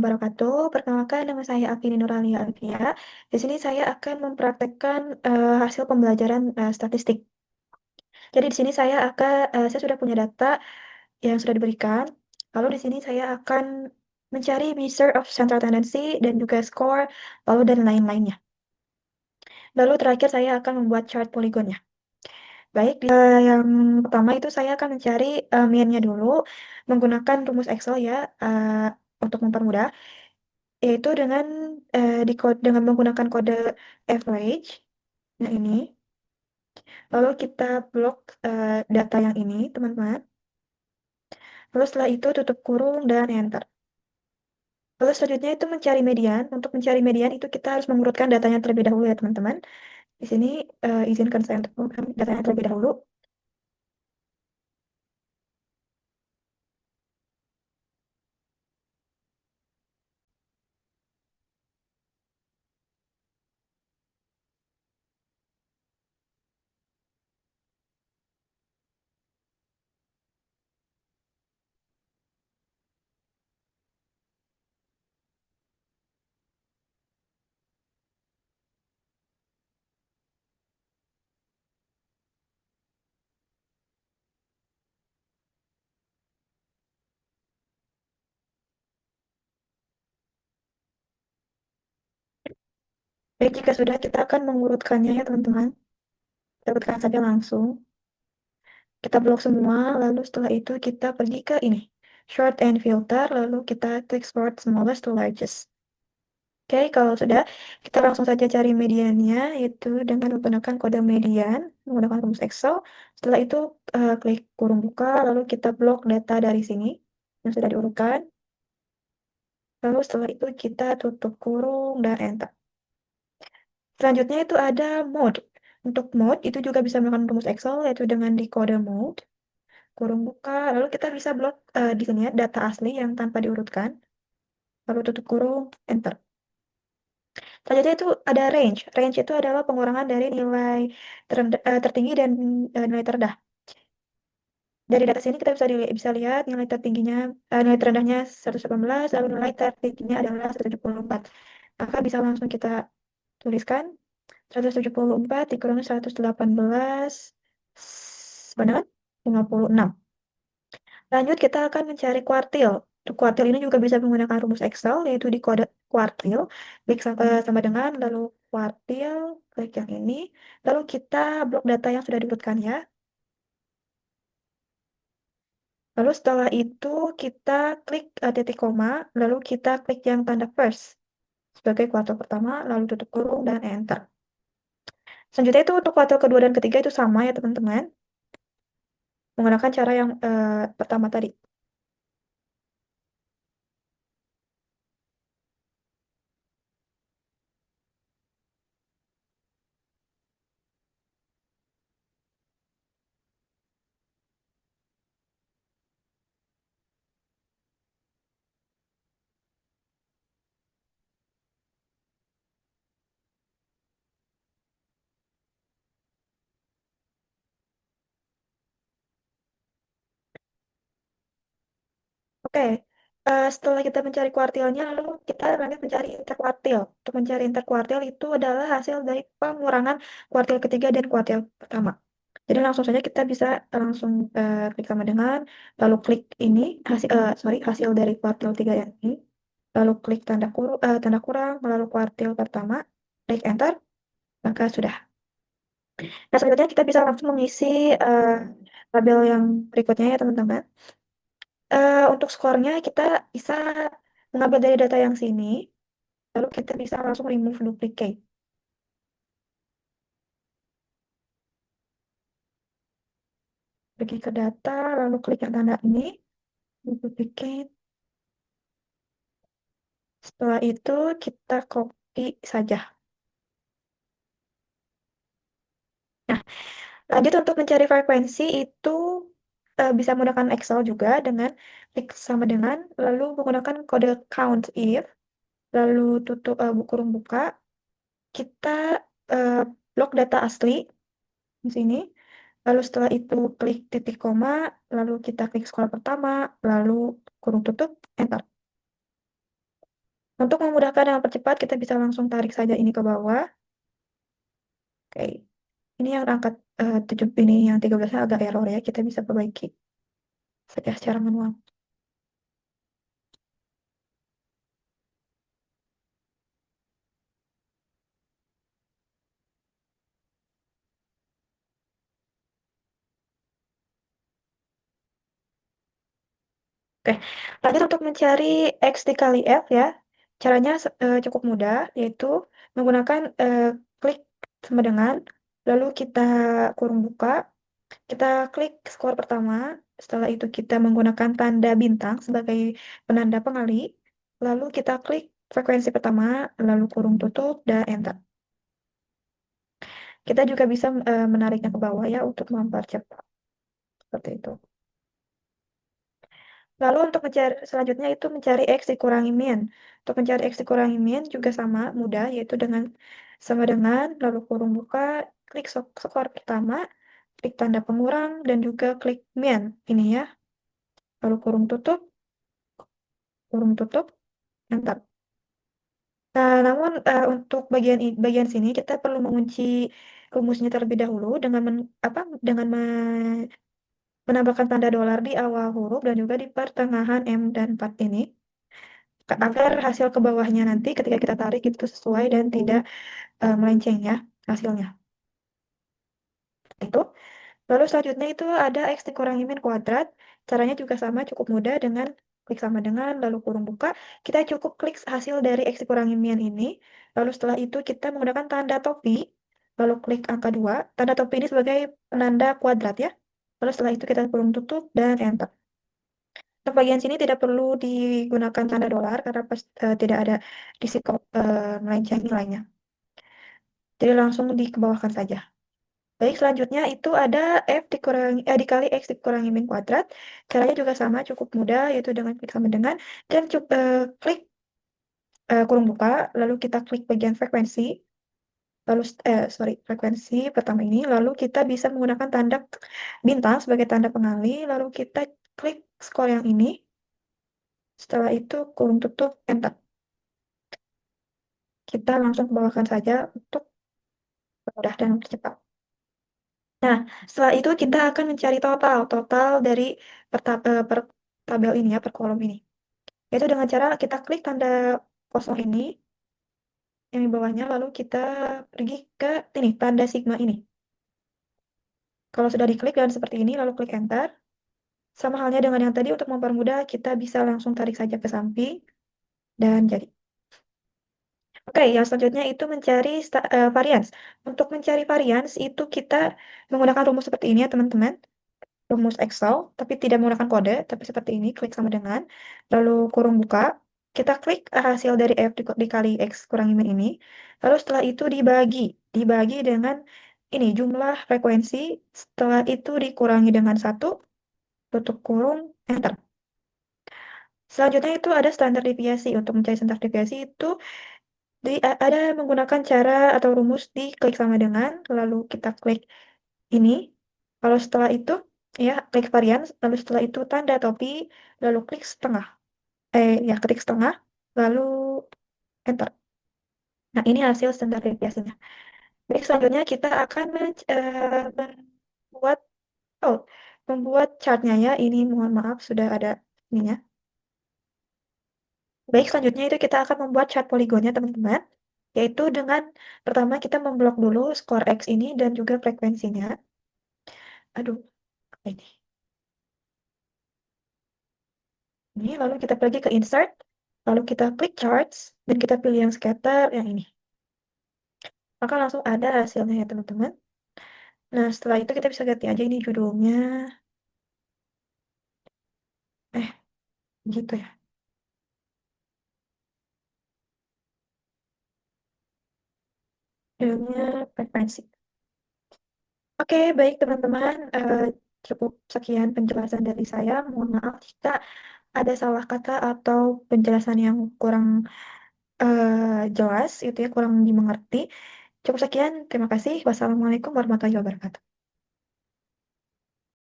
Wabarakatuh. Perkenalkan, nama saya Afini Nuralia Alfia. Di sini saya akan mempraktekkan hasil pembelajaran statistik. Jadi di sini saya sudah punya data yang sudah diberikan. Lalu di sini saya akan mencari measure of central tendency dan juga score, lalu dan lain-lainnya. Lalu terakhir saya akan membuat chart poligonnya. Baik, yang pertama itu saya akan mencari mean-nya dulu menggunakan rumus Excel ya, untuk mempermudah. Yaitu dengan menggunakan kode average. Nah, ini. Lalu kita blok data yang ini, teman-teman. Lalu setelah itu tutup kurung dan enter. Lalu selanjutnya itu mencari median. Untuk mencari median itu kita harus mengurutkan datanya terlebih dahulu ya, teman-teman. Di sini izinkan saya untuk mengurutkan datanya terlebih dahulu. Baik, jika sudah kita akan mengurutkannya ya, teman-teman. Kita urutkan saja langsung. Kita blok semua, lalu setelah itu kita pergi ke ini. Short and filter, lalu kita klik sort smallest to largest. Oke, kalau sudah, kita langsung saja cari mediannya, yaitu dengan menggunakan kode median, menggunakan rumus Excel. Setelah itu, klik kurung buka, lalu kita blok data dari sini, yang sudah diurutkan. Lalu setelah itu kita tutup kurung dan enter. Selanjutnya itu ada mode. Untuk mode, itu juga bisa menggunakan rumus Excel, yaitu dengan di kode mode, kurung buka, lalu kita bisa blok di sini ya, data asli yang tanpa diurutkan, lalu tutup kurung, enter. Selanjutnya itu ada range. Range itu adalah pengurangan dari nilai tertinggi dan nilai terendah. Dari data sini kita bisa lihat nilai tertingginya, nilai terendahnya 118, lalu nilai tertingginya adalah 174. Maka bisa langsung kita tuliskan 174 dikurangi 118 benar 56. Lanjut kita akan mencari kuartil. Untuk kuartil ini juga bisa menggunakan rumus Excel, yaitu di kode kuartil. Klik sama dengan, lalu kuartil, klik yang ini. Lalu kita blok data yang sudah diurutkan ya. Lalu setelah itu kita klik titik koma, lalu kita klik yang tanda first sebagai kuartil pertama, lalu tutup kurung dan enter. Selanjutnya itu untuk kuartil kedua dan ketiga itu sama ya teman-teman. Menggunakan cara yang pertama tadi. Oke, setelah kita mencari kuartilnya, lalu kita lanjut mencari interkuartil. Untuk mencari interkuartil itu adalah hasil dari pengurangan kuartil ketiga dan kuartil pertama. Jadi langsung saja kita bisa langsung klik sama dengan, lalu klik ini hasil dari kuartil 3 yang ini, lalu klik tanda kurang, lalu kuartil pertama, klik enter, maka sudah. Nah, selanjutnya kita bisa langsung mengisi tabel yang berikutnya ya teman-teman. Untuk skornya kita bisa mengambil dari data yang sini, lalu kita bisa langsung remove duplicate. Pergi ke data, lalu klik yang tanda ini, duplicate. Setelah itu kita copy saja. Nah, lanjut untuk mencari frekuensi itu bisa menggunakan Excel juga dengan klik sama dengan, lalu menggunakan kode count if, lalu tutup kurung buka, kita eh, blok data asli di sini. Lalu setelah itu klik titik koma, lalu kita klik skala pertama, lalu kurung tutup, enter. Untuk memudahkan dan mempercepat, kita bisa langsung tarik saja ini ke bawah. Oke, ini yang angkat 7, ini yang 13 agak error ya, kita bisa perbaiki saja secara manual. Oke, lanjut untuk mencari X dikali F ya. Caranya cukup mudah, yaitu menggunakan klik sama dengan, lalu kita kurung buka, kita klik skor pertama, setelah itu kita menggunakan tanda bintang sebagai penanda pengali, lalu kita klik frekuensi pertama, lalu kurung tutup, dan enter. Kita juga bisa menariknya ke bawah ya untuk mempercepat, seperti itu. Lalu untuk mencari selanjutnya itu mencari X dikurangi min. Untuk mencari X dikurangi min juga sama mudah, yaitu dengan sama dengan lalu kurung buka, klik skor pertama, klik tanda pengurang dan juga klik min ini ya. Lalu kurung tutup, enter. Nah, namun untuk bagian sini kita perlu mengunci rumusnya terlebih dahulu dengan menambahkan tanda dolar di awal huruf dan juga di pertengahan M dan 4 ini. Agar hasil ke bawahnya nanti ketika kita tarik itu sesuai dan tidak melenceng ya hasilnya. Itu. Lalu selanjutnya itu ada X dikurangi min kuadrat. Caranya juga sama, cukup mudah dengan klik sama dengan, lalu kurung buka. Kita cukup klik hasil dari X dikurangi min ini. Lalu setelah itu kita menggunakan tanda topi, lalu klik angka 2. Tanda topi ini sebagai penanda kuadrat ya. Lalu setelah itu kita kurung tutup dan enter. Untuk bagian sini tidak perlu digunakan tanda dolar karena tidak ada risiko melenceng nilainya. Jadi langsung dikebawahkan saja. Baik, selanjutnya itu ada dikali X dikurangi min kuadrat. Caranya juga sama, cukup mudah, yaitu dengan klik sama dengan, dan klik kurung buka, lalu kita klik bagian frekuensi, lalu, frekuensi pertama ini, lalu kita bisa menggunakan tanda bintang sebagai tanda pengali, lalu kita klik skor yang ini, setelah itu kurung tutup, enter. Kita langsung bawahkan saja untuk mudah dan cepat. Nah, setelah itu kita akan mencari total dari per tabel ini ya, per kolom ini. Yaitu dengan cara kita klik tanda kosong ini, yang di bawahnya, lalu kita pergi ke ini, tanda sigma ini. Kalau sudah diklik dan seperti ini, lalu klik enter. Sama halnya dengan yang tadi, untuk mempermudah, kita bisa langsung tarik saja ke samping, dan jadi. Oke, yang selanjutnya itu mencari varians. Untuk mencari varians, itu kita menggunakan rumus seperti ini ya, teman-teman. Rumus Excel, tapi tidak menggunakan kode, tapi seperti ini, klik sama dengan, lalu kurung buka, kita klik hasil dari F dikali X kurangi min ini, lalu setelah itu dibagi dengan ini, jumlah frekuensi, setelah itu dikurangi dengan 1, tutup kurung, enter. Selanjutnya itu ada standar deviasi. Untuk mencari standar deviasi itu ada menggunakan cara atau rumus di klik sama dengan, lalu kita klik ini, lalu setelah itu ya klik varian, lalu setelah itu tanda topi, lalu klik setengah, klik setengah, lalu enter. Nah, ini hasil standar deviasinya. Baik, selanjutnya kita akan membuat oh membuat chartnya ya. Ini mohon maaf sudah ada ininya. Baik, selanjutnya itu kita akan membuat chart poligonnya teman-teman, yaitu dengan pertama kita memblok dulu skor X ini dan juga frekuensinya. Aduh, ini. Ini lalu kita pergi ke insert, lalu kita klik charts, dan kita pilih yang scatter, yang ini. Maka langsung ada hasilnya ya teman-teman. Nah, setelah itu kita bisa ganti aja ini judulnya. Eh, gitu ya. Judulnya frekuensi. Oke, baik teman-teman. Cukup sekian penjelasan dari saya. Mohon maaf jika ada salah kata atau penjelasan yang kurang jelas, itu ya, kurang dimengerti. Cukup sekian. Terima kasih. Wassalamualaikum warahmatullahi wabarakatuh.